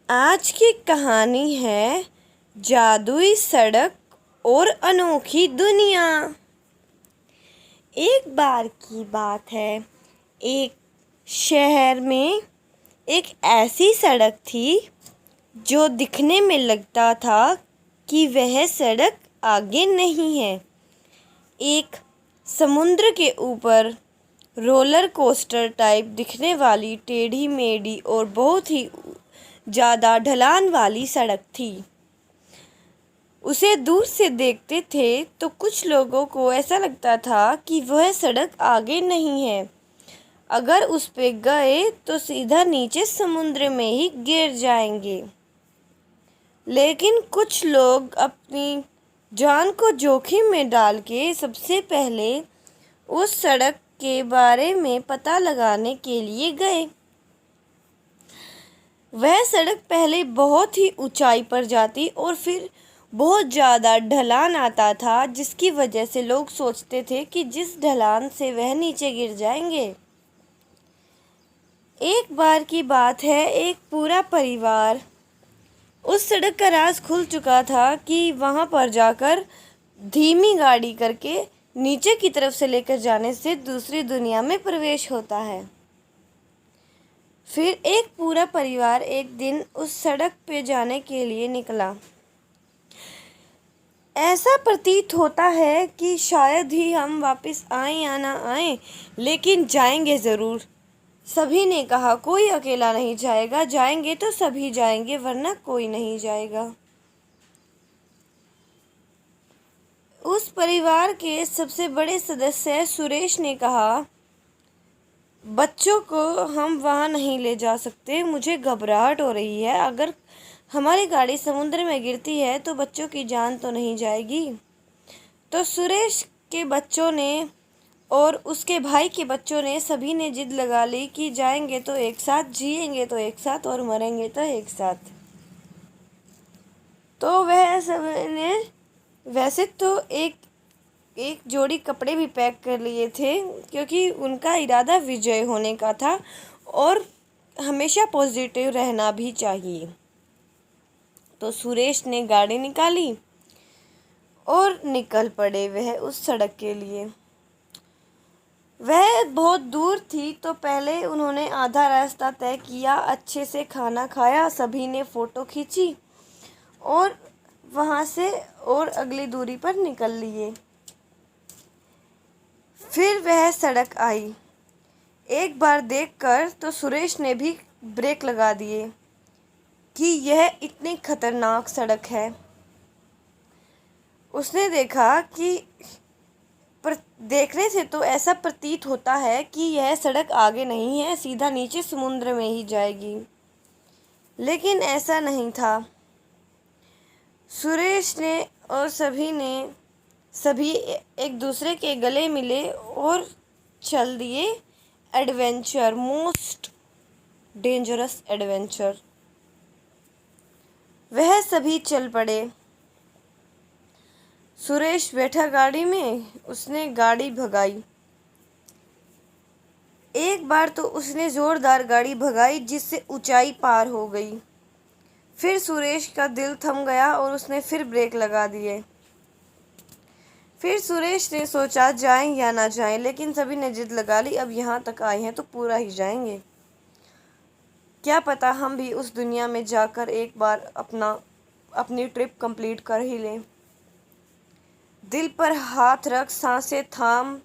आज की कहानी है जादुई सड़क और अनोखी दुनिया। एक बार की बात है, एक शहर में एक ऐसी सड़क थी जो दिखने में लगता था कि वह सड़क आगे नहीं है। एक समुद्र के ऊपर रोलर कोस्टर टाइप दिखने वाली टेढ़ी मेढ़ी और बहुत ही ज़्यादा ढलान वाली सड़क थी। उसे दूर से देखते थे तो कुछ लोगों को ऐसा लगता था कि वह सड़क आगे नहीं है, अगर उस पे गए तो सीधा नीचे समुद्र में ही गिर जाएंगे। लेकिन कुछ लोग अपनी जान को जोखिम में डाल के सबसे पहले उस सड़क के बारे में पता लगाने के लिए गए। वह सड़क पहले बहुत ही ऊंचाई पर जाती और फिर बहुत ज़्यादा ढलान आता था, जिसकी वजह से लोग सोचते थे कि जिस ढलान से वह नीचे गिर जाएंगे। एक बार की बात है, एक पूरा परिवार, उस सड़क का राज खुल चुका था कि वहाँ पर जाकर धीमी गाड़ी करके नीचे की तरफ से लेकर जाने से दूसरी दुनिया में प्रवेश होता है। फिर एक पूरा परिवार एक दिन उस सड़क पे जाने के लिए निकला। ऐसा प्रतीत होता है कि शायद ही हम वापस आएं या ना आएं, लेकिन जाएंगे ज़रूर। सभी ने कहा कोई अकेला नहीं जाएगा, जाएंगे तो सभी जाएंगे वरना कोई नहीं जाएगा। उस परिवार के सबसे बड़े सदस्य सुरेश ने कहा, बच्चों को हम वहाँ नहीं ले जा सकते, मुझे घबराहट हो रही है। अगर हमारी गाड़ी समुद्र में गिरती है तो बच्चों की जान तो नहीं जाएगी। तो सुरेश के बच्चों ने और उसके भाई के बच्चों ने सभी ने जिद लगा ली कि जाएंगे तो एक साथ, जिएंगे तो एक साथ और मरेंगे तो एक साथ। तो वह सब ने वैसे तो एक जोड़ी कपड़े भी पैक कर लिए थे, क्योंकि उनका इरादा विजय होने का था और हमेशा पॉजिटिव रहना भी चाहिए। तो सुरेश ने गाड़ी निकाली और निकल पड़े वह उस सड़क के लिए। वह बहुत दूर थी तो पहले उन्होंने आधा रास्ता तय किया, अच्छे से खाना खाया, सभी ने फ़ोटो खींची और वहाँ से और अगली दूरी पर निकल लिए। फिर वह सड़क आई। एक बार देखकर तो सुरेश ने भी ब्रेक लगा दिए कि यह इतनी खतरनाक सड़क है। उसने देखा कि देखने से तो ऐसा प्रतीत होता है कि यह सड़क आगे नहीं है, सीधा नीचे समुद्र में ही जाएगी। लेकिन ऐसा नहीं था। सुरेश ने और सभी एक दूसरे के गले मिले और चल दिए एडवेंचर, मोस्ट डेंजरस एडवेंचर। वह सभी चल पड़े। सुरेश बैठा गाड़ी में, उसने गाड़ी भगाई। एक बार तो उसने ज़ोरदार गाड़ी भगाई जिससे ऊंचाई पार हो गई। फिर सुरेश का दिल थम गया और उसने फिर ब्रेक लगा दिए। फिर सुरेश ने सोचा जाएं या ना जाएं, लेकिन सभी ने जिद लगा ली, अब यहाँ तक आए हैं तो पूरा ही जाएंगे। क्या पता हम भी उस दुनिया में जाकर एक बार अपनी ट्रिप कंप्लीट कर ही लें। दिल पर हाथ रख सांसें थाम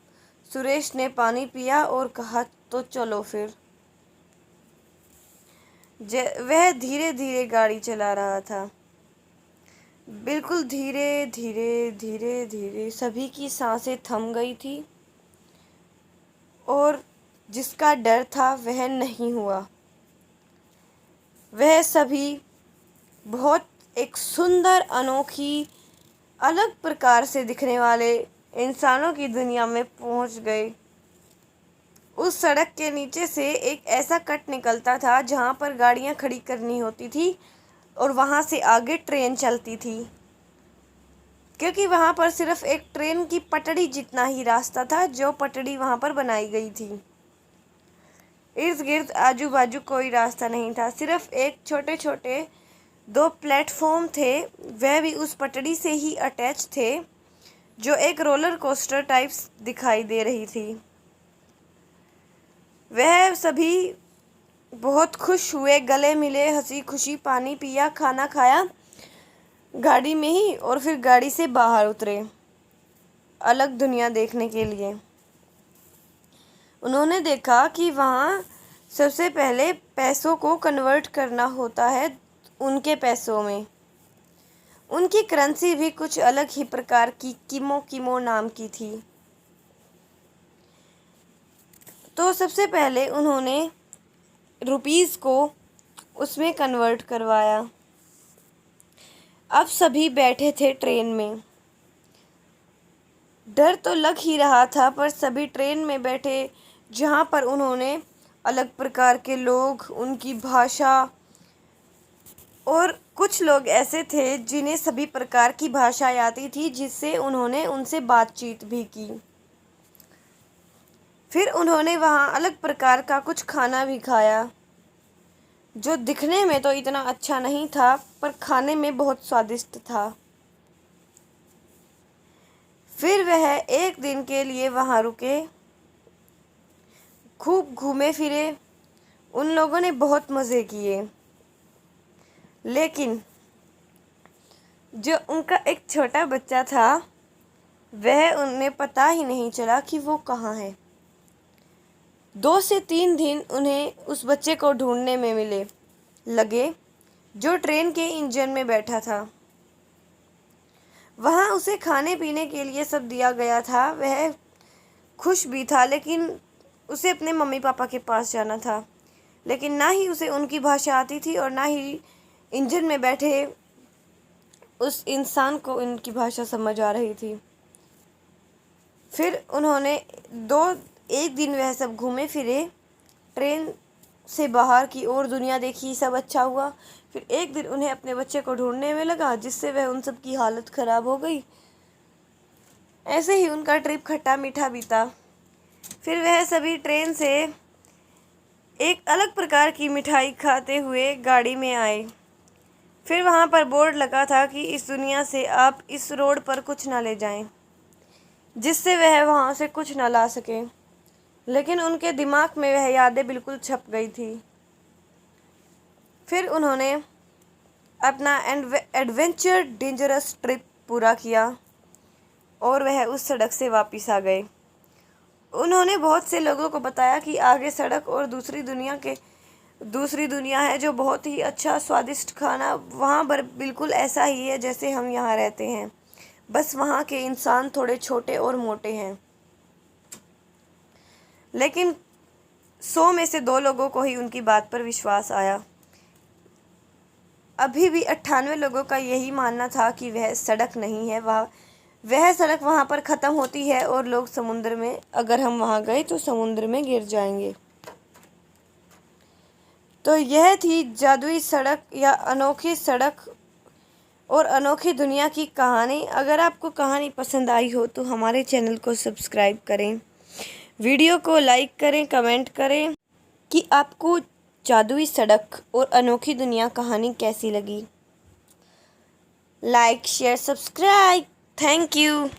सुरेश ने पानी पिया और कहा, तो चलो फिर। वह धीरे धीरे गाड़ी चला रहा था, बिल्कुल धीरे धीरे धीरे धीरे। सभी की सांसें थम गई थी और जिसका डर था वह नहीं हुआ। वह सभी बहुत एक सुंदर, अनोखी, अलग प्रकार से दिखने वाले इंसानों की दुनिया में पहुंच गए। उस सड़क के नीचे से एक ऐसा कट निकलता था जहां पर गाड़ियां खड़ी करनी होती थी और वहां से आगे ट्रेन चलती थी, क्योंकि वहां पर सिर्फ एक ट्रेन की पटड़ी जितना ही रास्ता था, जो पटड़ी वहां पर बनाई गई थी। इर्द गिर्द आजू बाजू कोई रास्ता नहीं था, सिर्फ एक छोटे छोटे 2 प्लेटफॉर्म थे, वह भी उस पटड़ी से ही अटैच थे जो एक रोलर कोस्टर टाइप्स दिखाई दे रही थी। वह सभी बहुत खुश हुए, गले मिले, हंसी खुशी, पानी पिया, खाना खाया गाड़ी में ही और फिर गाड़ी से बाहर उतरे अलग दुनिया देखने के लिए। उन्होंने देखा कि वहाँ सबसे पहले पैसों को कन्वर्ट करना होता है उनके पैसों में। उनकी करेंसी भी कुछ अलग ही प्रकार की किमो नाम की थी। तो सबसे पहले उन्होंने रुपीस को उसमें कन्वर्ट करवाया। अब सभी बैठे थे ट्रेन में। डर तो लग ही रहा था, पर सभी ट्रेन में बैठे जहाँ पर उन्होंने अलग प्रकार के लोग, उनकी भाषा, और कुछ लोग ऐसे थे जिन्हें सभी प्रकार की भाषाएं आती थी, जिससे उन्होंने उनसे बातचीत भी की। फिर उन्होंने वहाँ अलग प्रकार का कुछ खाना भी खाया जो दिखने में तो इतना अच्छा नहीं था, पर खाने में बहुत स्वादिष्ट था। फिर वह एक दिन के लिए वहाँ रुके, खूब घूमे फिरे। उन लोगों ने बहुत मज़े किए, लेकिन जो उनका एक छोटा बच्चा था वह उन्हें पता ही नहीं चला कि वो कहाँ है। 2 से 3 दिन उन्हें उस बच्चे को ढूंढने में लगे जो ट्रेन के इंजन में बैठा था। वहाँ उसे खाने पीने के लिए सब दिया गया था। वह खुश भी था, लेकिन उसे अपने मम्मी पापा के पास जाना था। लेकिन ना ही उसे उनकी भाषा आती थी और ना ही इंजन में बैठे उस इंसान को उनकी भाषा समझ आ रही थी। फिर उन्होंने एक दिन वह सब घूमे फिरे, ट्रेन से बाहर की और दुनिया देखी, सब अच्छा हुआ। फिर एक दिन उन्हें अपने बच्चे को ढूंढने में लगा, जिससे वह उन सब की हालत ख़राब हो गई। ऐसे ही उनका ट्रिप खट्टा मीठा बीता। फिर वह सभी ट्रेन से एक अलग प्रकार की मिठाई खाते हुए गाड़ी में आए। फिर वहाँ पर बोर्ड लगा था कि इस दुनिया से आप इस रोड पर कुछ ना ले जाएं, जिससे वह वहाँ से कुछ ना ला सके। लेकिन उनके दिमाग में वह यादें बिल्कुल छप गई थी। फिर उन्होंने अपना एडवेंचर डेंजरस ट्रिप पूरा किया और वह उस सड़क से वापस आ गए। उन्होंने बहुत से लोगों को बताया कि आगे सड़क और दूसरी दुनिया है, जो बहुत ही अच्छा स्वादिष्ट खाना वहाँ पर बिल्कुल ऐसा ही है जैसे हम यहाँ रहते हैं, बस वहाँ के इंसान थोड़े छोटे और मोटे हैं। लेकिन 100 में से 2 लोगों को ही उनकी बात पर विश्वास आया। अभी भी 98 लोगों का यही मानना था कि वह सड़क नहीं है, वह सड़क वहाँ पर ख़त्म होती है और लोग समुद्र में, अगर हम वहाँ गए तो समुद्र में गिर जाएंगे। तो यह थी जादुई सड़क या अनोखी सड़क और अनोखी दुनिया की कहानी। अगर आपको कहानी पसंद आई हो तो हमारे चैनल को सब्सक्राइब करें, वीडियो को लाइक करें, कमेंट करें कि आपको जादुई सड़क और अनोखी दुनिया कहानी कैसी लगी। Like, share, subscribe. Thank you.